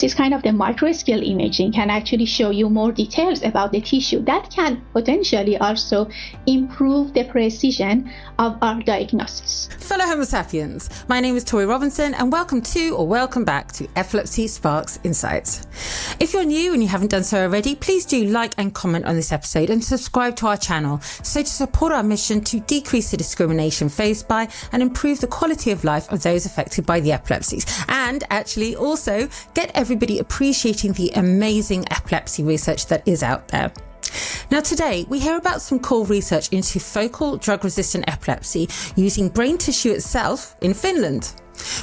This kind of the microscale imaging can actually show you more details about the tissue that can potentially also improve the precision of our diagnosis. Fellow Homo sapiens, my name is Torie Robinson and welcome back to Epilepsy Sparks Insights. If you're new and you haven't done so already, please do like and comment on this episode and subscribe to our channel so to support our mission to decrease the discrimination faced by and improve the quality of life of those affected by the epilepsies, and actually also get everybody appreciating the amazing epilepsy research that is out there. Now today, we hear about some cool research into focal drug-resistant epilepsy using brain tissue itself in Finland.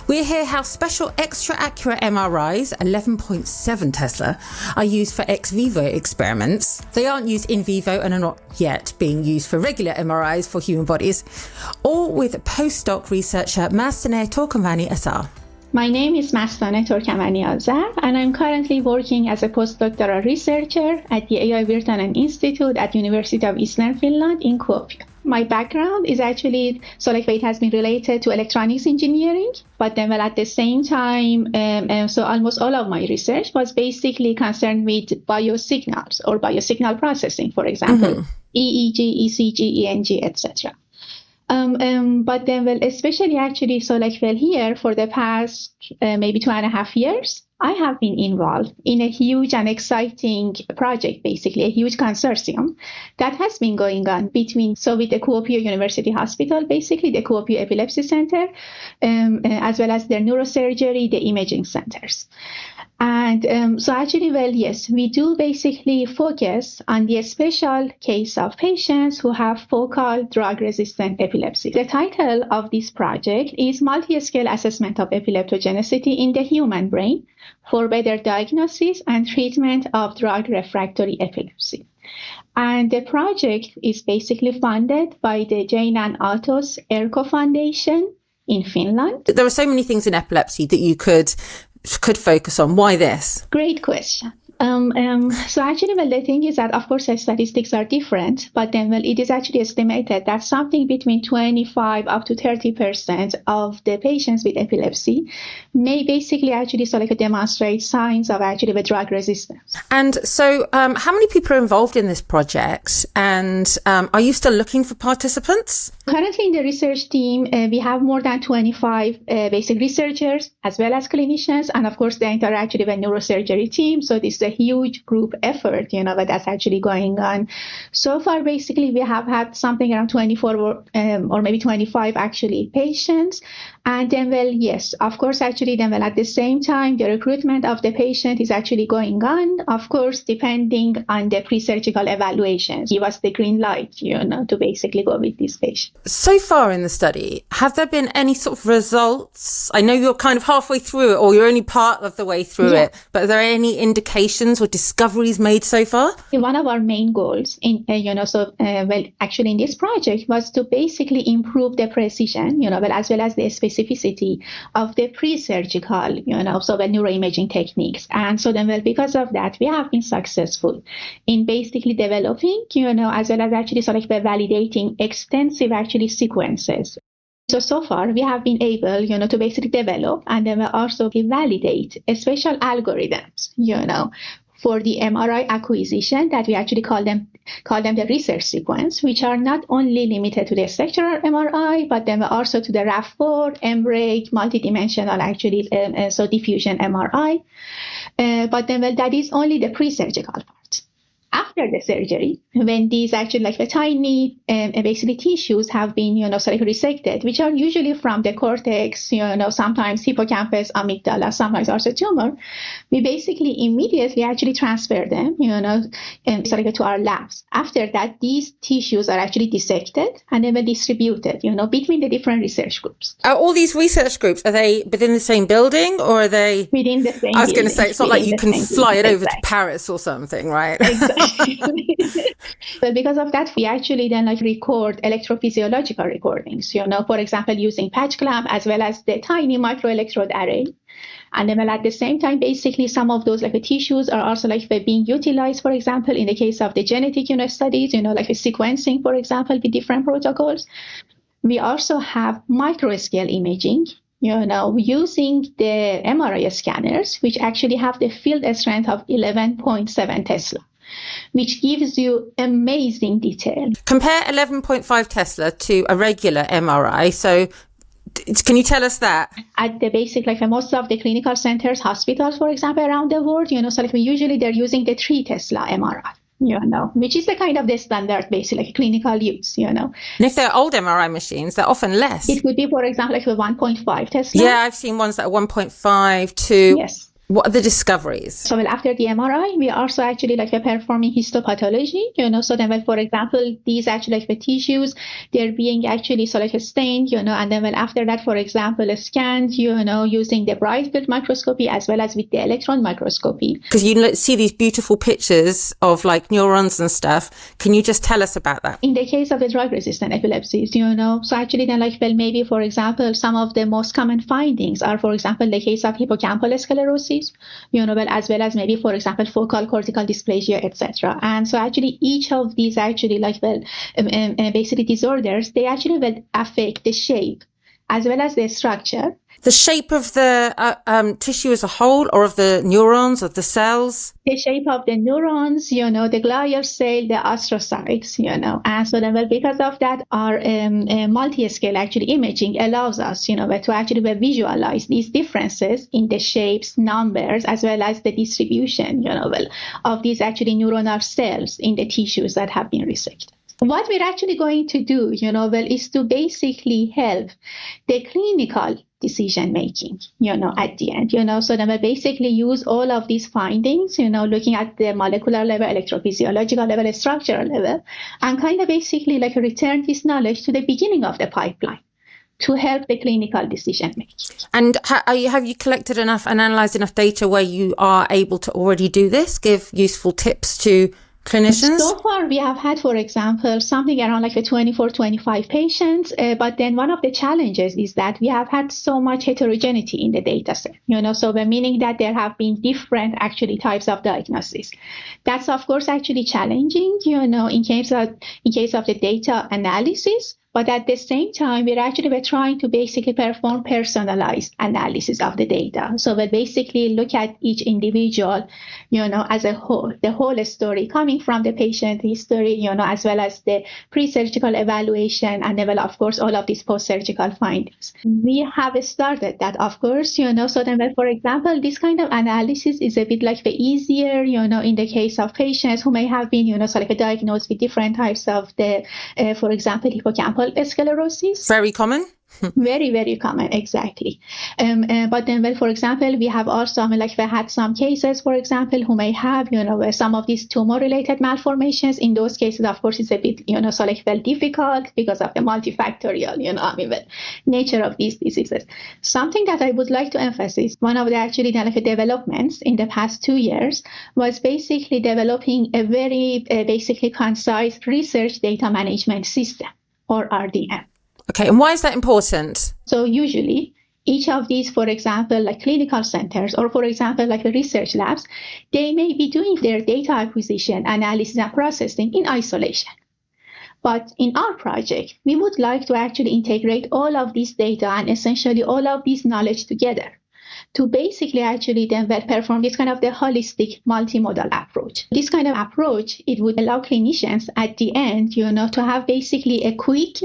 We hear how special extra-accurate MRIs, 11.7 Tesla, are used for ex vivo experiments. They aren't used in vivo and are not yet being used for regular MRIs for human bodies, all with postdoc researcher Mastaneh Torkamani-Azar. My name is Mastaneh Torkamani-Azar, and I'm currently working as a postdoctoral researcher at the AI Virtanen Institute at University of Eastern Finland in Kuopio. My background is actually, it has been related to electronics engineering, but then at the same time, so almost all of my research was basically concerned with biosignals or biosignal processing, for example, EEG, ECG, ENG, etc. But then, especially actually, here for the past maybe 2.5 years, I have been involved in a huge and exciting project, basically a huge consortium that has been going on with the Kuopio University Hospital, basically the Kuopio Epilepsy Center, as well as their neurosurgery, the imaging centers. And yes, we do basically focus on the special case of patients who have focal drug-resistant epilepsy. The title of this project is Multi-Scale Assessment of Epileptogenicity in the Human Brain for Better Diagnosis and Treatment of Drug-Refractory Epilepsy. And the project is basically funded by the Jane and Atos ERCO Foundation in Finland. There are so many things in epilepsy that you could focus on. Why this? Great question. The thing is that, of course, the statistics are different, but then, it is actually estimated that something between 25 up to 30% of the patients with epilepsy may basically actually demonstrate signs of actually the drug resistance. And so, how many people are involved in this project? And are you still looking for participants? Currently, in the research team, we have more than 25 basic researchers as well as clinicians, and of course, the entire actually the neurosurgery team. So this is a huge group effort, that's actually going on. So far, basically, we have had something around 24 or maybe 25 actually patients. And then, yes, of course, actually, at the same time, the recruitment of the patient is actually going on, of course, depending on the pre-surgical evaluations. Give us the green light, to basically go with this patient. So far in the study, have there been any sort of results? I know you're kind of halfway through it, or you're only part of the way through it, but are there any indications or discoveries made so far? One of our main goals actually in this project was to basically improve the precision, as well as the specificity of the pre-surgical, neuroimaging techniques. And because of that, we have been successful in basically developing, as well as actually validating extensive actually sequences. So far, we have been able, to basically develop and then also validate special algorithms, for the MRI acquisition that we actually call them the research sequence, which are not only limited to the sectoral MRI, but then also to the RAF4, MBRAG, multidimensional actually, diffusion MRI. But then that is only the pre-surgical part. After the surgery, when these actually the tiny basically tissues have been resected, which are usually from the cortex, sometimes hippocampus, amygdala, sometimes also tumor, we basically immediately actually transfer them to our labs. After that, these tissues are actually dissected and then distributed between the different research groups. Are all these research groups, are they within the same building, or are they within the same I was going to say, it's not like you can fly it over to Paris or something, right? Exactly. But because of that, we actually then record electrophysiological recordings, for example, using patch clamp as well as the tiny microelectrode array. And then at the same time, basically some of those tissues are also being utilized, for example, in the case of the genetic studies, sequencing, for example, with different protocols. We also have microscale imaging using the MRI scanners, which actually have the field strength of 11.7 Tesla, which gives you amazing detail. Compare 11.5 Tesla to a regular MRI. So can you tell us that? At the basic, most of the clinical centers, hospitals, for example, around the world, so usually they're using the 3 Tesla MRI. Which is the kind of the standard, basically, clinical use, And if they're old MRI machines, they're often less. It would be, for example, a 1.5 Tesla. Yeah, I've seen ones that are 1.5 to... Yes. What are the discoveries? So after the MRI, we also actually performing histopathology, so then for example, these actually the tissues, they're being actually stained, and then after that, for example, scanned, using the bright field microscopy as well as with the electron microscopy. Because you see these beautiful pictures of neurons and stuff. Can you just tell us about that? In the case of the drug-resistant epilepsies, so actually then maybe, for example, some of the most common findings are, for example, the case of hippocampal sclerosis, as well as maybe, for example, focal cortical dysplasia, etc. And so actually each of these actually basically disorders, they actually will affect the shape as well as the structure. The shape of the tissue as a whole, or of the neurons, of the cells? The shape of the neurons, the glial cell, the astrocytes, And so then, because of that, our multi-scale actually imaging allows us, to actually visualize these differences in the shapes, numbers, as well as the distribution, of these actually neuronal cells in the tissues that have been resected. What we're actually going to do, is to basically help the clinical decision making, at the end, so then we basically use all of these findings, looking at the molecular level, electrophysiological level, structural level, and kind of basically return this knowledge to the beginning of the pipeline to help the clinical decision making. And have you collected enough and analyzed enough data where you are able to already do this, give useful tips to clinicians? So far, we have had, for example, something around 24, 25 patients. But then one of the challenges is that we have had so much heterogeneity in the data set, so meaning that there have been different actually types of diagnoses. That's, of course, actually challenging, in case of the data analysis. But at the same time, we're trying to basically perform personalized analysis of the data. So we basically look at each individual, as a whole, the whole story coming from the patient history, as well as the pre-surgical evaluation, and then, of course, all of these post-surgical findings. We have started that, of course, so then, for example, this kind of analysis is a bit the easier, in the case of patients who may have been, diagnosed with different types of the, for example, hippocampal sclerosis. Very common. Very, very common, exactly. But then, for example, we have also, we had some cases, for example, who may have, some of these tumor-related malformations. In those cases, of course, it's a bit, difficult because of the multifactorial, nature of these diseases. Something that I would like to emphasize, one of the actually developments in the past 2 years was basically developing a very basically concise research data management system, or RDM. Okay, and why is that important? So usually, each of these, for example, clinical centers, or for example, research labs, they may be doing their data acquisition, analysis, and processing in isolation. But in our project, we would like to actually integrate all of these data and essentially all of this knowledge together to basically actually then perform this kind of the holistic multimodal approach. This kind of approach, it would allow clinicians at the end, to have basically a quick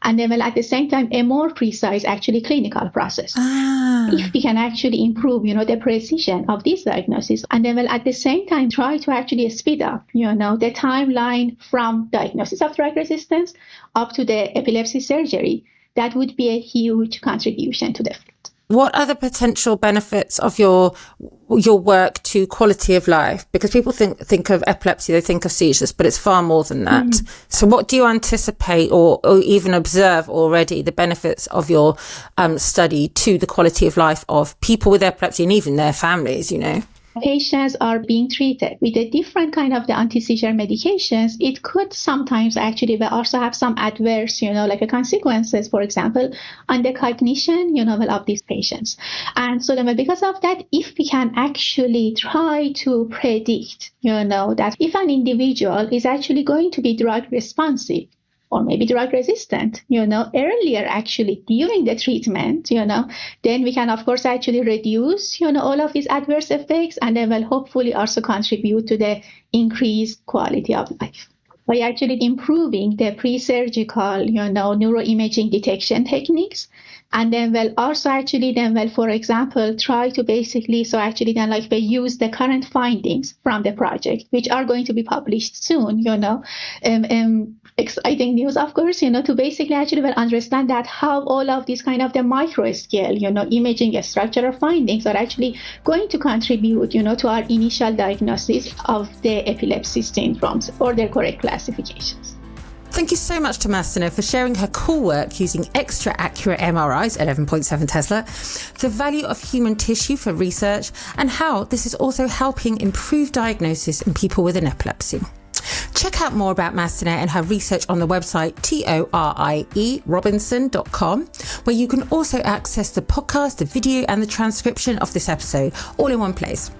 and then at the same time a more precise actually clinical process. If we can actually improve, the precision of this diagnosis, and then at the same time try to actually speed up, the timeline from diagnosis of drug resistance up to the epilepsy surgery, that would be a huge contribution to the field. What are the potential benefits of your work to quality of life? Because people think of epilepsy, they think of seizures, but it's far more than that. So what do you anticipate or even observe already the benefits of your study to the quality of life of people with epilepsy and even their families, Patients are being treated with a different kind of the anti-seizure medications. It could sometimes actually also have some adverse, consequences, for example, on the cognition, of these patients. And so then because of that, if we can actually try to predict, that if an individual is actually going to be drug responsive, or maybe drug resistant, earlier actually during the treatment, then we can, of course, actually reduce, all of these adverse effects, and then will hopefully also contribute to the increased quality of life by actually improving the pre-surgical, neuroimaging detection techniques. And then we'll also actually for example, try to basically, we use the current findings from the project, which are going to be published soon, exciting news, of course, to basically actually understand that how all of these kind of the micro scale, imaging structural findings are actually going to contribute, to our initial diagnosis of the epilepsy syndromes or their correct classifications. Thank you so much to Mastaneh for sharing her cool work using extra accurate MRIs, 11.7 Tesla, the value of human tissue for research, and how this is also helping improve diagnosis in people with an epilepsy. Check out more about Mastaneh and her research on the website torierobinson.com, where you can also access the podcast, the video and the transcription of this episode all in one place.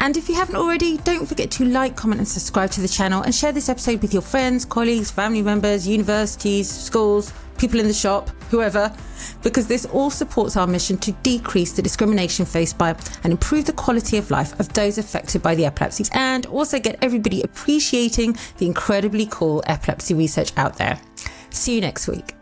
And if you haven't already, don't forget to like, comment and subscribe to the channel, and share this episode with your friends, colleagues, family members, universities, schools, people in the shop, whoever, because this all supports our mission to decrease the discrimination faced by and improve the quality of life of those affected by the epilepsy, and also get everybody appreciating the incredibly cool epilepsy research out there. See you next week.